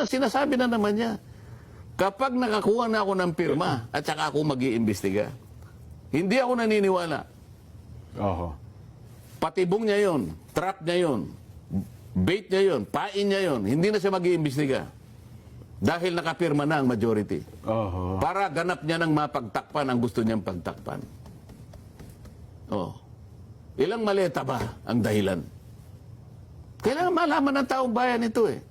sinasabi na naman niya. Kapag nakakuha na ako ng pirma at saka ako mag-iimbestiga, hindi ako naniniwala. Oho. Patibong niya yon, trap niya yon, bait niya yon, pain niya yon, hindi na siya mag-iimbestiga. Dahil nakapirma na ang majority. Oho. Para ganap niya ng mapagtakpan ang gusto niyang pagtakpan. Oh. Ilang maleta ba ang dahilan? Kailangan malaman ng taong bayan ito eh.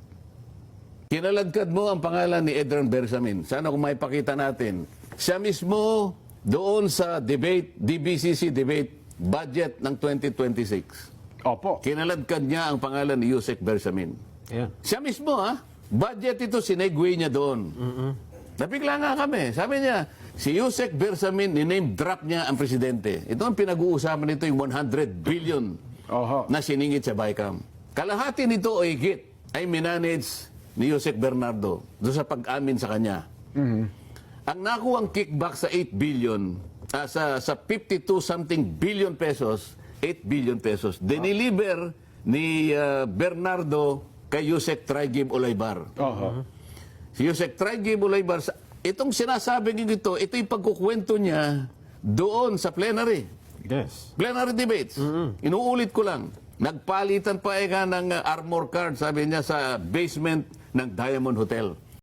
Kinaladkad mo ang pangalan ni Edran Bersamin. Sana kung maipakita natin. Siya mismo doon sa debate, DBCC debate, budget ng 2026. Opo. Kinaladkad niya ang pangalan ni Yusek Bersamin. Ayan. Siya mismo ha, budget ito, sinegway niya doon. Nabigla nga kami. Sabi niya, si Yusek Bersamin, ni-name drop niya ang presidente. Ito ang pinag-uusapan nito, yung 100 billion Oho. na siningit sa BICAM. Kalahati nito o higit ay minanage ni Yusek Bernardo doon sa pag-amin sa kanya. Ang nakuwang kickback sa 8 billion, sa 52-something billion pesos, 8 billion pesos, diniliver ni Bernardo kay Yusek Traigib Olaybar. Oho. Si Yusek Traigib Olaybar, itong sinasabi niyo ito, ito yung pagkukwento niya doon sa plenary. Yes. Plenary debates. Inuulit ko lang. Nagpalitan pa ng armor card, sabi niya, sa basement ng Diamond Hotel.